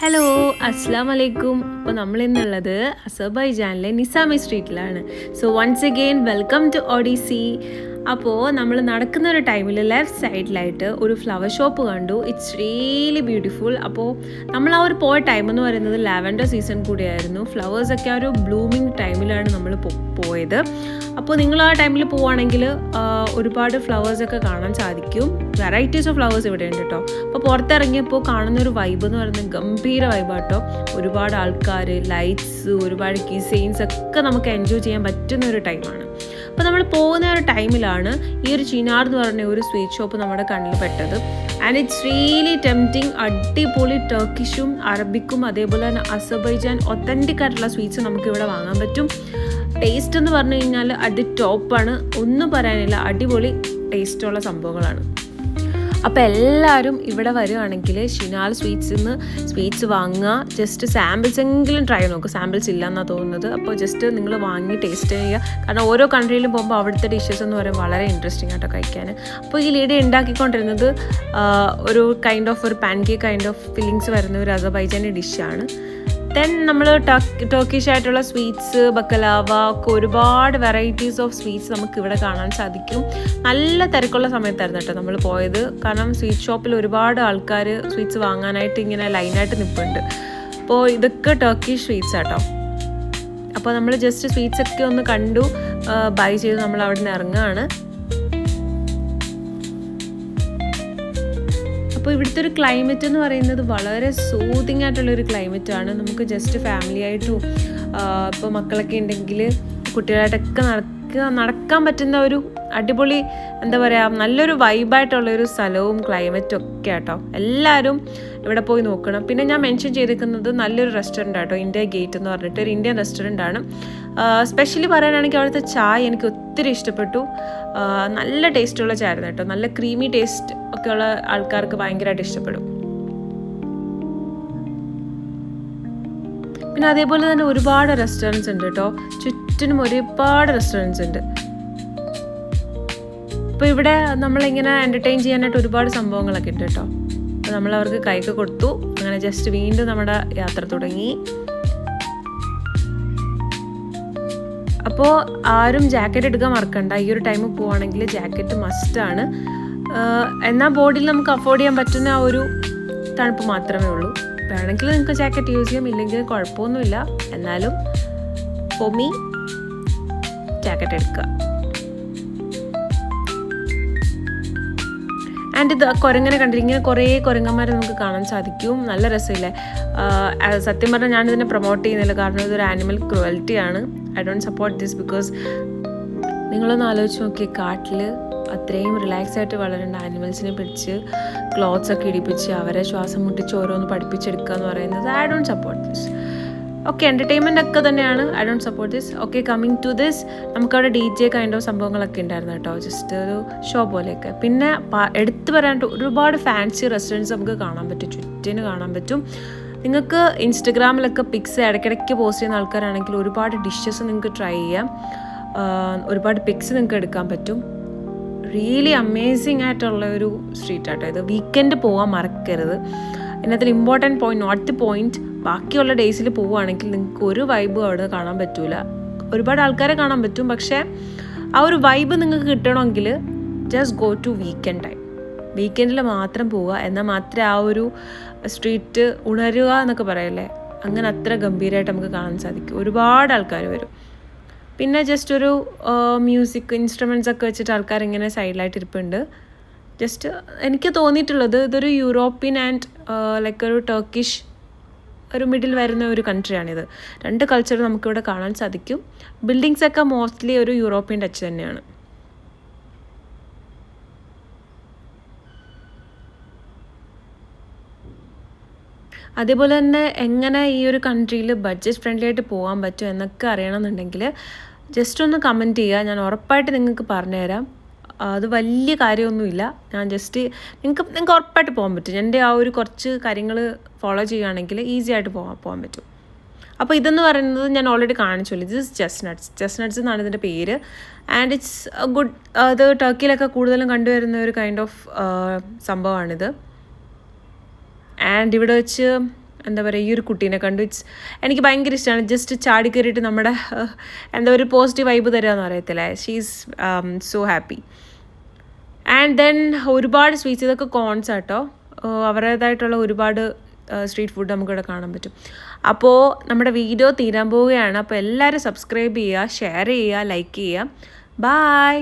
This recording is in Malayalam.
ഹലോ അസ്സാം വലൈക്കും. അപ്പോൾ നമ്മളിന്നുള്ളത് അസർബൈജാനിലെ നിസാമി സ്ട്രീറ്റിലാണ്. So once again welcome to Odyssey. അപ്പോൾ നമ്മൾ നടക്കുന്ന ഒരു ടൈമിൽ ലെഫ്റ്റ് സൈഡിലായിട്ട് ഒരു ഫ്ലവർ ഷോപ്പ് കണ്ടു. It's really beautiful. അപ്പോൾ നമ്മൾ ആ ഒരു പോയ ടൈം എന്ന് പറയുന്നത് ലാവൻഡർ സീസൺ കൂടിയായിരുന്നു. ഫ്ലവേഴ്സൊക്കെ ആ ഒരു ബ്ലൂമിങ് ടൈമിലാണ് നമ്മൾ പോയത്. അപ്പോൾ നിങ്ങൾ ആ ടൈമിൽ പോവുകയാണെങ്കിൽ ഒരുപാട് ഫ്ലവേഴ്സൊക്കെ കാണാൻ സാധിക്കും. വെറൈറ്റീസ് ഓഫ് ഫ്ലവേഴ്സ് ഇവിടെ ഉണ്ട് കേട്ടോ. അപ്പോൾ പുറത്തിറങ്ങിയപ്പോൾ കാണുന്നൊരു വൈബ് എന്ന് പറയുന്നത് ഗംഭീര വൈബാട്ടോ. ഒരുപാട് ആൾക്കാർ, ലൈറ്റ്സ്, ഒരുപാട് കിസൈൻസ് ഒക്കെ നമുക്ക് എൻജോയ് ചെയ്യാൻ പറ്റുന്ന ഒരു ടൈമാണ്. അപ്പോൾ നമ്മൾ പോകുന്ന ഒരു ടൈമിലാണ് ഈ ഒരു ചിനാർ എന്ന് പറഞ്ഞ ഒരു സ്വീറ്റ് ഷോപ്പ് നമ്മുടെ കണ്ണിൽ പെട്ടത്. And it's really tempting. അടിപൊളി ടർക്കിഷും അറബിക്കും അതേപോലെ തന്നെ അസർബൈജാൻ ഒത്തൻറ്റിക് ആയിട്ടുള്ള സ്വീറ്റ്സ് നമുക്ക് ഇവിടെ വാങ്ങാൻ പറ്റും. ടേസ്റ്റ് എന്ന് പറഞ്ഞു കഴിഞ്ഞാൽ അടി ടോപ്പാണ്, ഒന്നും പറയാനില്ല. അടിപൊളി ടേസ്റ്റുള്ള സംഭവങ്ങളാണ്. അപ്പോൾ എല്ലാവരും ഇവിടെ വരുവാണെങ്കിൽ ഷിനാൽ സ്വീറ്റ്സിൽ നിന്ന് സ്വീറ്റ്സ് വാങ്ങുക. ജസ്റ്റ് സാമ്പിൾസ് എങ്കിലും ട്രൈ നോക്കുക. സാമ്പിൾസ് ഇല്ലയെന്നാണ് തോന്നുന്നത്. അപ്പോൾ ജസ്റ്റ് നിങ്ങൾ വാങ്ങി ടേസ്റ്റ് ചെയ്യുക. കാരണം ഓരോ കൺട്രിയിലും പോകുമ്പോൾ അവിടുത്തെ ഡിഷസ് എന്ന് പറയുമ്പോൾ വളരെ ഇൻട്രസ്റ്റിംഗ് ആയിട്ടോ കഴിക്കാൻ. അപ്പോൾ ഈ ലേഡി ഉണ്ടാക്കിക്കൊണ്ടിരുന്നത് ഒരു കൈൻഡ് ഓഫ് ഒരു pan cake kind of fillings വരുന്ന ഒരു അസർബൈജാനി ഡിഷാണ്. ദെൻ നമ്മൾ ടർക്കിഷ് ആയിട്ടുള്ള സ്വീറ്റ്സ്, ബക്കലാവ ഒക്കെ ഒരുപാട് വെറൈറ്റീസ് ഓഫ് സ്വീറ്റ്സ് നമുക്ക് ഇവിടെ കാണാൻ സാധിക്കും. നല്ല തിരക്കുള്ള സമയത്തായിരുന്നു കേട്ടോ നമ്മൾ പോയത്. കാരണം സ്വീറ്റ് ഷോപ്പിൽ ഒരുപാട് ആൾക്കാർ സ്വീറ്റ്സ് വാങ്ങാനായിട്ട് ഇങ്ങനെ ലൈനായിട്ട് നിൽപ്പുണ്ട്. അപ്പോൾ ഇതൊക്കെ ടർക്കിഷ് സ്വീറ്റ്സ് ആട്ടോ. അപ്പോൾ നമ്മൾ ജസ്റ്റ് സ്വീറ്റ്സ് ഒക്കെ ഒന്ന് കണ്ടു ബൈ ചെയ്ത് നമ്മൾ അവിടെ നിന്ന് ഇറങ്ങുകയാണ്. അപ്പോൾ ഇവിടുത്തെ ഒരു ക്ലൈമറ്റ് എന്ന് പറയുന്നത് വളരെ സൂതിങ് ആയിട്ടുള്ളൊരു ക്ലൈമറ്റാണ്. നമുക്ക് ജസ്റ്റ് ഫാമിലി ആയിട്ടും ഇപ്പോൾ മക്കളൊക്കെ ഉണ്ടെങ്കിൽ കുട്ടികളായിട്ടൊക്കെ നടക്കാൻ പറ്റുന്ന ഒരു അടിപൊളി, എന്താ പറയുക, നല്ലൊരു വൈബായിട്ടുള്ളൊരു സ്ഥലവും ക്ലൈമറ്റും ഒക്കെ ആട്ടോ. എല്ലാവരും ഇവിടെ പോയി നോക്കണം. പിന്നെ ഞാൻ മെൻഷൻ ചെയ്തിരിക്കുന്നത് നല്ലൊരു റെസ്റ്റോറൻ്റ് ആട്ടോ, ഇന്ത്യ ഗേറ്റ് എന്ന് പറഞ്ഞിട്ട് ഒരു ഇന്ത്യൻ റെസ്റ്റോറൻ്റ് ആണ്. സ്പെഷ്യലി പറയാനാണെങ്കിൽ അവിടുത്തെ ചായ എനിക്ക് ഒത്തിരി ഇഷ്ടപ്പെട്ടു. നല്ല ടേസ്റ്റുള്ള ചായ ആയിരുന്നു കേട്ടോ. നല്ല ക്രീമി ടേസ്റ്റ് ഒക്കെയുള്ള ആൾക്കാർക്ക് ഭയങ്കരമായിട്ട് ഇഷ്ടപ്പെടും. പിന്നെ അതേപോലെ തന്നെ ഒരുപാട് റെസ്റ്റോറൻറ്റ്സ് ഉണ്ട് കേട്ടോ. ചുറ്റിനും ഒരുപാട് റെസ്റ്റോറൻറ്റ്സ് ഉണ്ട്. അപ്പോൾ ഇവിടെ നമ്മളിങ്ങനെ എൻ്റർടൈൻ ചെയ്യാനായിട്ട് ഒരുപാട് സംഭവങ്ങളൊക്കെ ഉണ്ട് കേട്ടോ. അപ്പോൾ നമ്മളവർക്ക് കൈക്ക് കൊടുത്തു. അങ്ങനെ ജസ്റ്റ് വീണ്ടും നമ്മുടെ യാത്ര തുടങ്ങി. അപ്പോൾ ആരും ജാക്കറ്റ് എടുക്കാൻ മറക്കണ്ട. ഈ ഒരു ടൈമിൽ പോവുകയാണെങ്കിൽ ജാക്കറ്റ് മസ്റ്റാണ്. എന്നാൽ ബോഡിയിൽ നമുക്ക് അഫോർഡ് ചെയ്യാൻ പറ്റുന്ന ആ ഒരു തണുപ്പ് മാത്രമേ ഉള്ളൂ. വേണമെങ്കിൽ നിങ്ങൾക്ക് ജാക്കറ്റ് യൂസ് ചെയ്യാം, ഇല്ലെങ്കിൽ കുഴപ്പമൊന്നുമില്ല. എന്നാലും ഫോർ മീ ജാക്കറ്റ് എടുക്കുക. ആൻഡ് ഇത് കുരങ്ങനെ കണ്ടിരിക്കുന്ന കുറേ കുരങ്ങന്മാരെ നമുക്ക് കാണാൻ സാധിക്കും. നല്ല രസമില്ലേ? സത്യം പറഞ്ഞാൽ ഞാനിതിനെ പ്രൊമോട്ട് ചെയ്യുന്നില്ല, കാരണം ഇതൊരു ആനിമൽ ക്രൂവൽറ്റിയാണ്. I don't support this. Because നിങ്ങളൊന്ന് ആലോചിച്ച് നോക്കിയേ, കാട്ടിൽ അത്രയും റിലാക്സ് ആയിട്ട് വളരേണ്ട ആനിമൽസിനെ പിടിച്ച് ക്ലോത്ത്സ് ഒക്കെ ഇടിപ്പിച്ച് അവരെ ശ്വാസം മുട്ടിച്ച് ഓരോന്ന് പഠിപ്പിച്ചെടുക്കുക എന്ന് പറയുന്നത് I don't support this. Okay, entertainment ഒക്കെ തന്നെയാണ്. I don't support this. Okay, coming to this, നമുക്കവിടെ DJ കൈൻഡ് ഓഫ് സംഭവങ്ങളൊക്കെ ഉണ്ടായിരുന്നു കേട്ടോ. ജസ്റ്റ് ഒരു ഷോ പോലെയൊക്കെ. പിന്നെ എടുത്തു പറയാനായിട്ട് ഒരുപാട് ഫാൻസി റെസ്റ്റോറൻറ്റ്സ് നമുക്ക് കാണാൻ പറ്റും, ചുറ്റിന് കാണാൻ പറ്റും. നിങ്ങൾക്ക് ഇൻസ്റ്റഗ്രാമിലൊക്കെ പിക്സ് ഇടയ്ക്കിടയ്ക്ക് പോസ്റ്റ് ചെയ്യുന്ന ആൾക്കാരാണെങ്കിൽ ഒരുപാട് ഡിഷസ് നിങ്ങൾക്ക് ട്രൈ ചെയ്യാം. ഒരുപാട് പിക്സ് നിങ്ങൾക്ക് എടുക്കാൻ പറ്റും. റിയലി അമേസിങ് ആയിട്ടുള്ള ഒരു സ്ട്രീറ്റ് ആട്ടോ ഇത്. വീക്കെൻഡ് പോകാൻ മറക്കരുത്. ഇതിനകത്ത് important point, note the point. ബാക്കിയുള്ള ഡേയ്സിൽ പോവുകയാണെങ്കിൽ നിങ്ങൾക്ക് ഒരു വൈബും അവിടെ കാണാൻ പറ്റില്ല. ഒരുപാട് ആൾക്കാരെ കാണാൻ പറ്റും, പക്ഷേ ആ ഒരു വൈബ് നിങ്ങൾക്ക് കിട്ടണമെങ്കിൽ just go to weekend time. വീക്കെൻഡിൽ മാത്രം പോവുക, എന്നാൽ മാത്രമേ ആ ഒരു സ്ട്രീറ്റ് ഉണരുക എന്നൊക്കെ പറയല്ലേ, അങ്ങനെ അത്ര ഗംഭീരമായിട്ട് നമുക്ക് കാണാൻ സാധിക്കും. ഒരുപാട് ആൾക്കാർ വരും. പിന്നെ ജസ്റ്റ് ഒരു മ്യൂസിക് ഇൻസ്ട്രുമെൻറ്റ്സ് ഒക്കെ വെച്ചിട്ട് ആൾക്കാർ ഇങ്ങനെ സൈഡിലായിട്ട് ഇരിപ്പുണ്ട്. ജസ്റ്റ് എനിക്ക് തോന്നിയിട്ടുള്ളത് ഇതൊരു യൂറോപ്യൻ ആൻഡ് ലൈക്ക് ഒരു ടർക്കിഷ് ഒരു മിഡിൽ വരുന്ന ഒരു കൺട്രിയാണിത്. രണ്ട് കൾച്ചർ നമുക്കിവിടെ കാണാൻ സാധിക്കും. ബിൽഡിങ്സ് ഒക്കെ മോസ്റ്റ്ലി ഒരു യൂറോപ്യൻ ടച്ച് തന്നെയാണ്. അതേപോലെ തന്നെ എങ്ങനെ ഈ ഒരു കൺട്രിയിൽ ബഡ്ജറ്റ് ഫ്രണ്ട്ലി ആയിട്ട് പോകാൻ പറ്റും എന്നൊക്കെ അറിയണമെന്നുണ്ടെങ്കിൽ ജസ്റ്റ് ഒന്ന് കമൻറ്റ് ചെയ്യുക. ഞാൻ ഉറപ്പായിട്ട് നിങ്ങൾക്ക് പറഞ്ഞുതരാം. അത് വലിയ കാര്യമൊന്നുമില്ല. ഞാൻ ജസ്റ്റ് നിങ്ങൾക്ക് ഉറപ്പായിട്ട് പോകാൻ പറ്റും. എൻ്റെ ആ ഒരു കുറച്ച് കാര്യങ്ങൾ ഫോളോ ചെയ്യുകയാണെങ്കിൽ ഈസി ആയിട്ട് പോകാൻ പറ്റും. അപ്പോൾ ഇതെന്ന് പറയുന്നത് ഞാൻ ഓൾറെഡി കാണിച്ചല്ലോ. ഇത് ചെസ്റ്റ് നട്ട്സ് എന്നാണ് ഇതിൻ്റെ പേര്. And it's good. അത് ടർക്കിയിലൊക്കെ കൂടുതലും കണ്ടുവരുന്ന ഒരു കൈൻഡ് ഓഫ് സംഭവമാണിത്. ആൻഡ് ഇവിടെ വെച്ച് എന്താ പറയുക, ഈ ഒരു കുട്ടീനെ കണ്ടു. എനിക്ക് ഭയങ്കര ഇഷ്ടമാണ്. ജസ്റ്റ് ചാടി കയറിയിട്ട് നമ്മുടെ എന്താ ഒരു പോസിറ്റീവ് വൈബ് തരിക എന്ന് പറയത്തില്ലേ. She's so happy. And then ഒരുപാട് സ്വീറ്റ്സ്, ഇതൊക്കെ കോൺസ് ആട്ടോ. അവരുടേതായിട്ടുള്ള ഒരുപാട് സ്ട്രീറ്റ് ഫുഡ് നമുക്കിവിടെ കാണാൻ പറ്റും. അപ്പോൾ നമ്മുടെ വീഡിയോ തീരാൻ പോവുകയാണ്. അപ്പോൾ എല്ലാവരും സബ്സ്ക്രൈബ് ചെയ്യുക, ഷെയർ ചെയ്യുക, ലൈക്ക് ചെയ്യുക. ബായ്.